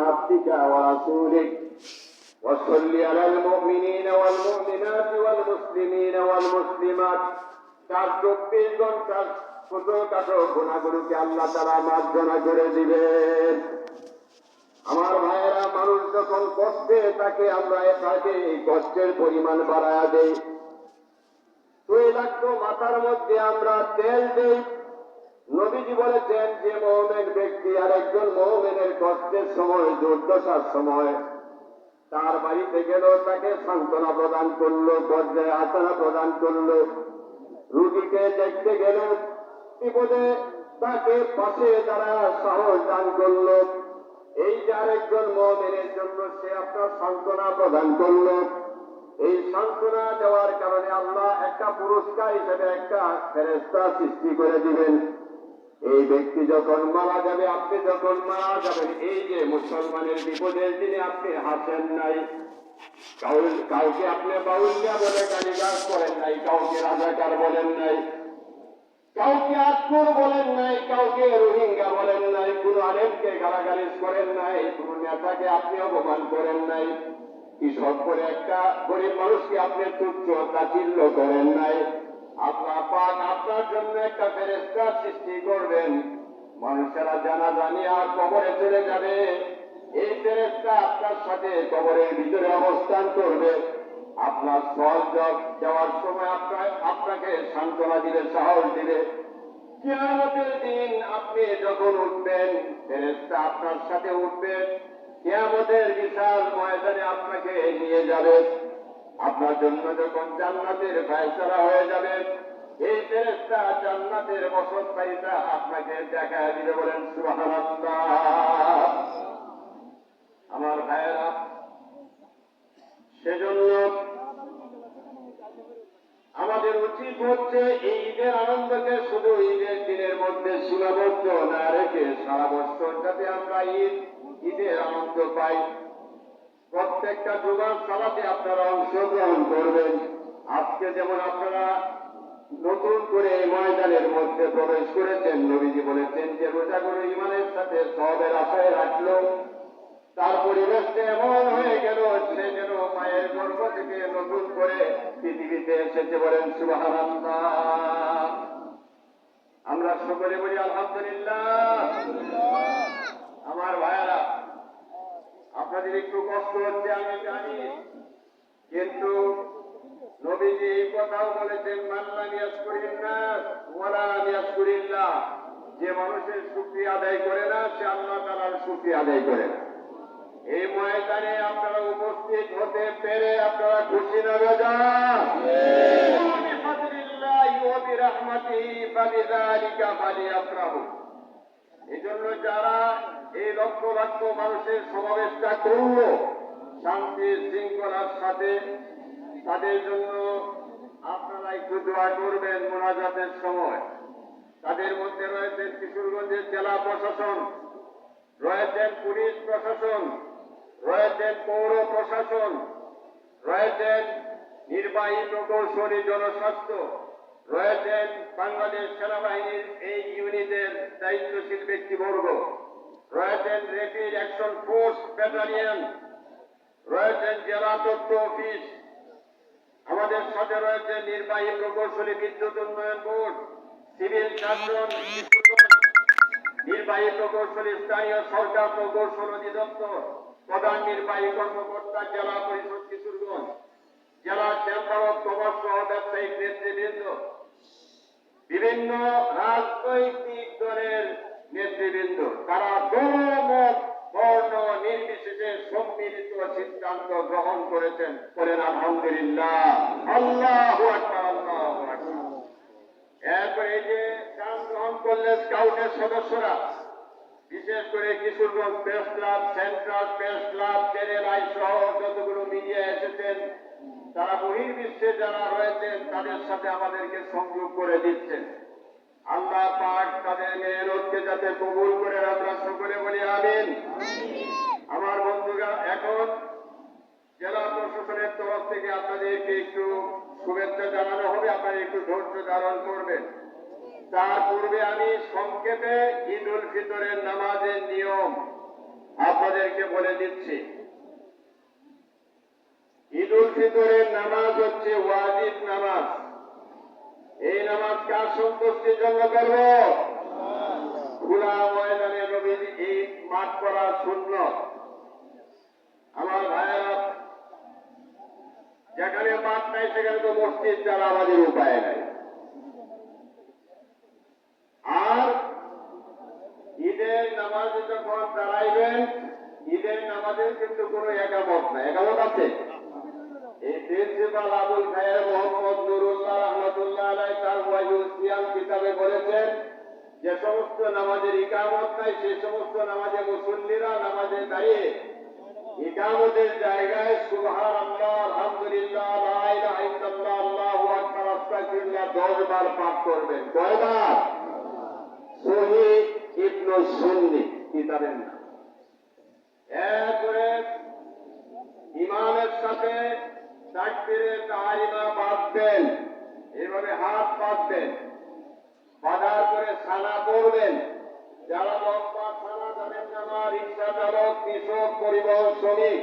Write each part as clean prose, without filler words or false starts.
عبدك ورسولك وصل على المؤمنين والمؤمنات والمسلمين والمسلمات তার 24 ঘন্টার ছোটখাটো গুনাহগুলোকে আল্লাহ তাআলা মার্জনা করে দিবেন। আমার ভাইয়েরা, মানুষ যখন কষ্টে থাকে আমরা এটাকে কষ্টের পরিমাণ বাড়ায়া দেই। তৈলাক্ত মাথার মধ্যে আমরা তেল দেই। নবীজি বলেছেন যে মুমিন ব্যক্তি আরেকজন মুমিনের কষ্টের সময়, দুর্দশার সময় তার বাড়িতে গেল, তাকে সান্ত্বনা প্রদান করলো, পর্যায়ে আসানা প্রদান করলো, রুগীকে দেখতে গেল, বিপদে তাকে পাশে দ্বারা সাহস দান করলো, এই যে আরেকজন মুমিনের জন্য সে আপনার সান্ত্বনা প্রদান করলো। এই সান্ত্বনা দেওয়ার কারণে আল্লাহ একটা পুরস্কার হিসেবে একটা ফেরেশতা সৃষ্টি করে দিবেন। এই ব্যক্তি যখন মারা যাবে, আপনি যখন মারা যাবেন, এই যে মুসলমানের বিপদের দিনে আপনি হাসেন নাই, কাউকে আপনি বাউলিয়া বলে গালিগালাজ করেন নাই, কাউকে রাজাকার বলেন নাই, কাউকে আত্মর বলেন নাই, কাউকে রোহিঙ্গা বলেন নাই, কোন আলেমকে গালাগালিজ করেন নাই, কোন নেতাকে আপনি অপমান করেন নাই, কৃষক করে একটা গরিব মানুষকে আপনি তুচ্ছ তাচ্ছিল্য করেন নাই। আল্লাহ পাক আপনার জন্য একটা ফেরেশতা সৃষ্টি করবেন। মানুষেরা জানাজা নিয়ে আর কবরে চলে যাবে, এই ফেরেশতা আপনার সাথে কবরের ভিতরে অবস্থান করবে। আপনার সহযোগ দেওয়ার সময় আপনাকে সান্ত্বনা দিবে, সাহস দিবে। কিয়ামতের দিন আপনি যখন উঠবেন, ফেরেশতা আপনার সাথে উঠবেন, কিয়ামতের বিশাল ময়দানে আপনাকে নিয়ে যাবে। আপনার জন্য যখন জান্নাতের ফয়সালা হয়ে যাবে, এই ফেরেশতা জান্নাতের বসতবাড়িটা আপনাকে দেখায় দিবে। বলেন সুবহানাল্লাহ। আমার ভাইয়েরা, সেজন্য আমাদের উচিত হচ্ছে এই ঈদের আনন্দকে শুধু ঈদের দিনের মধ্যে সীমাবদ্ধ না রেখে সারা বছর যাতে আমরা ঈদের আনন্দ পাই। প্রত্যেকটা জুমার সালাতে আপনারা অংশগ্রহণ করবেন। আজকে যেমন আপনারা নতুন করে এই ময়দানের মধ্যে প্রবেশ করেছেন, নবীজি বলেছেন যে রোজাগুলো ঈমানের সাথে সওয়াবের আশায় রাখলো, তার পরিবেশটা এমন হয়ে গেল সে যেন মায়ের গর্ভ থেকে নতুন করে পৃথিবীতে এসেছে। বলেন সুবহানাল্লাহ। আমরা সকলে বলি আলহামদুলিল্লাহ। আমার ভাইয়েরা, আপনাদের একটু কষ্ট হচ্ছে আমি জানি, কিন্তু নবীজি এই কথাও বলেছেন, মান লাম ইয়াশকুরিন নাস ওয়া লা ইয়াশকুরিল্লাহ, যে মানুষের শুকরিয়া আদায় করে না সে আল্লাহ তাআলার শুকরিয়া আদায় করে না। এই ময়দানে আপনারা উপস্থিত হতে পেরে আপনারা খুশি না বেজা? এই জন্য যারা এই লক্ষ লক্ষ মানুষের সমাবেশটা করল শান্তি শৃঙ্খলার সাথে, তাদের জন্য আপনারা একটু দোয়া করবেন মোনাজাতের সময়। তাদের মধ্যে রয়েছেন কিশোরগঞ্জের জেলা প্রশাসন, রয়েছেন পুলিশ প্রশাসন, রয়েছেন পৌর প্রশাসন, রয়েছেন নির্বাহী প্রকৌশলী জনস্বাস্থ্য, রয়েছেন বাংলাদেশ সেনাবাহিনীর এই ইউনিটের দায়িত্বশীল ব্যক্তিবর্গ, রয়েছেন র্যাপিড অ্যাকশন ফোর্স ব্যাটালিয়ন, রয়েছেন জেলা তথ্য অফিস, আমাদের সাথে রয়েছে নির্বাহী প্রকৌশলী বিদ্যুৎ উন্নয়ন বোর্ড, সিভিল শাসন, নির্বাহী প্রকৌশলী স্থানীয় সরকার প্রকৌশল অধিদপ্তর, প্রধান নির্বাহী কর্মকর্তা জেলা পরিষদ কিশোরগঞ্জ, জেলা চেম্বার অব কমার্স সহ ব্যবসায়িক নেতৃবৃন্দ, বিভিন্ন রাজনৈতিক দলের নেতৃবৃন্দ, তারা দলমত বর্ণ নির্বিশেষে সম্মিলিত সিদ্ধান্ত গ্রহণ করেছেন। করেন আলহামদুলিল্লাহ, আল্লাহু আকবার, আল্লাহু আকবার। এরপরে এই যে গান গ্রহণ করলেন স্কাউটের সদস্যরা, বিশেষ করে Kishoreganj press club, central press club, channel সহ যতগুলো মিডিয়া এসেছেন, তারা বহির্বিশ্বে যারা রয়েছেন তাদের সাথে আমাদেরকে সংযোগ করে দিচ্ছেন। আল্লাহ পাক তাদের মেহনতকে যাতে কবুল করে, আমরা সকলে বলি আমিন। আমার বন্ধুরা, এখন জেলা প্রশাসনের তরফ থেকে আপনাদেরকে একটু শুভেচ্ছা জানানো হবে, আপনারা একটু ধৈর্য ধারণ করবেন। তার পূর্বে আমি সংক্ষেপে ঈদ উল ফিতরের নামাজের নিয়ম আপনাদেরকে বলে দিচ্ছি, ঈদ উল ফিতরের নামাজ হচ্ছে ওয়াজিব নামাজ। এই নামাজ কার সন্তুষ্টির জন্য করব? খোলা ময়দানে নবীর এই মাঠ করা সুন্নত। আমার ভাইয়েরা, যেখানে মাঠ নাই সেখানে তো মসজিদ ছাড়া আমাদের উপায় নাই। আর ঈদের নামাজে যখন দাঁড়াইবেন, ঈদের নামাজের কিন্তু কোনো একামত নাই। একামত আছে? এই প্রিন্সিপাল আবুল খায়ের মোহাম্মদ নুরুল্লাহ রহমতুল্লাহ আলাই তার ওয়াজুল সিয়াম কিতাবে বলেছেন, যে সমস্ত নামাজের ইকামত নাই সেই সমস্ত নামাজে মুসল্লিরা নামাজে দাঁড়িয়ে ইকামতের জায়গায় সুবহানাল্লাহ, আলহামদুলিল্লাহ, লা ইলাহা ইল্লাল্লাহ, আল্লাহু আকবার, আস্তাগফিরুল্লাহ 10 বার পাঠ করবেন। কয়বার? সহিহ ইবনে সুন্নি কিতাবের নাম। এরপরে ইমামের সাথে তাকবীরে তাহরিমা বাঁধবেন, এভাবে হাত বাঁধবেন, বাঁধার পরে সানা পড়বেন। যারা লম্বা সানা জানেন না, রিক্সা চালক, কৃষক, পরিবহন শ্রমিক,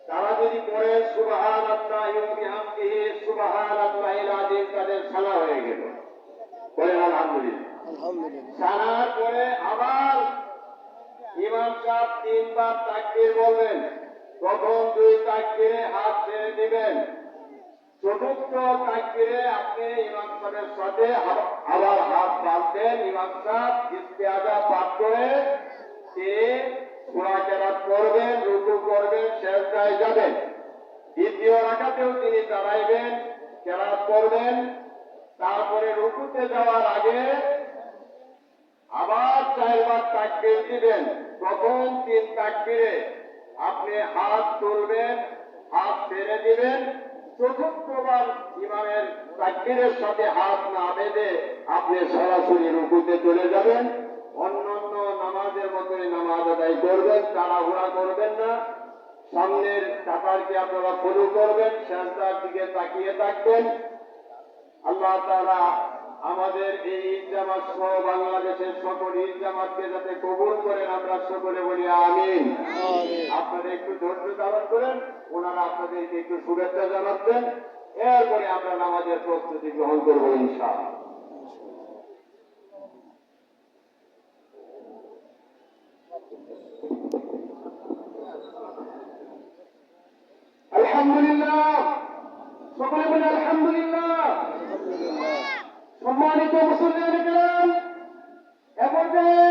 তারা যদি পড়েন সুবহানাল্লাহি ওয়া বিহামদিহি সুবহানাল্লাহিল আযীম, তাদের সানা হয়ে গেল। বলেন আলহামদুলিল্লাহ। সানার পরে আবার ইমাম সাহেব 3 বার তাকবীর বলবেন। প্রথম 2 তাকবীরে হাত ছেড়ে দিবেন, চতুর্থ তাকবীরে আপনি ইমাম সাহেবের সাথে আবার হাত বাঁধবেন। ইমাম সাহেব ইস্তেআজা পাঠ করে তিনি সূরা কেরাত করবেন, রুকু করবেন, সিজদায় যাবেন। দ্বিতীয় রাকাতেও তিনি দাঁড়াইবেন, কেরাত করবেন। তারপরে রুকুতে যাওয়ার আগে আবার 4 বার তাকবীর দিবেন। প্রথম 3 তাকবীরে আপনি হাত তুলবেন, হাত ছেড়ে দিবেন। চতুর্থবার ইমামের তাকবীরের সাথে হাত না বেঁধে আপনি সরাসরি রুকুতে চলে যাবেন। অন্যান্য নামাজের মতোই নামাজ আদায় করবেন, তাড়াহুড়া করবেন না। সামনের কাতারকে আপনারা ফলো করবেন, সিজদার দিকে তাকিয়ে থাকবেন। আল্লাহ তাআলা আমাদের এই ঈদ জামাত সহ বাংলাদেশের সকল ঈদ জামাতকে যাতে কবুল করেন, আমরা সকলে বলি আমিন। আপনারা একটু ধৈর্য ধারণ করেন, ওনারা আপনাদেরকে একটু শুভেচ্ছা জানাচ্ছেন। এরপরে আমরা নামাজের প্রস্তুতি গ্রহণ করবো ইনশাআল্লাহ। আলহামদুলিল্লাহ, সকলে বলি আলহামদুলিল্লাহ। সম্মানিত মুসল্লিয়ানে কেরাম, এপর্যায়ে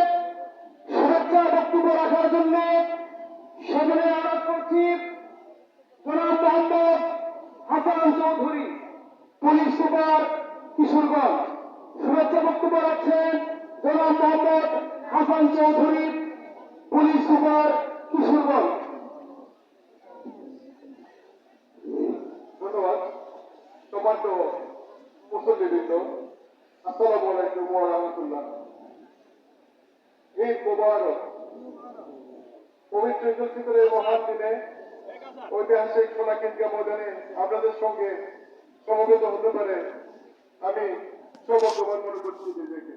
শুভেচ্ছা বক্তব্য রাখার জন্য সামনে আরোপ করছি জনাব মোহাম্মদ হাসান চৌধুরী, পুলিশ সুপার কিশোরগঞ্জ। শুভেচ্ছা বক্তব্য রাখছেন জনাব মোহাম্মদ হাসান চৌধুরী, পুলিশ সুপার কিশোরগঞ্জ। ধন্যবাদ। সম্মানিত মুসল্লিবৃন্দ, আসসালামু আলাইকুম ওয়া রাহমাতুল্লাহ। ঈদ মুবারক। পবিত্র ঈদ উল ফিতরের মহান দিনে ঐতিহাসিক সোনাকিন ময়দানে আপনাদের সঙ্গে সমবেত হতে পারে আমি সৌভাগ্যবান মনে করছি নিজেকে।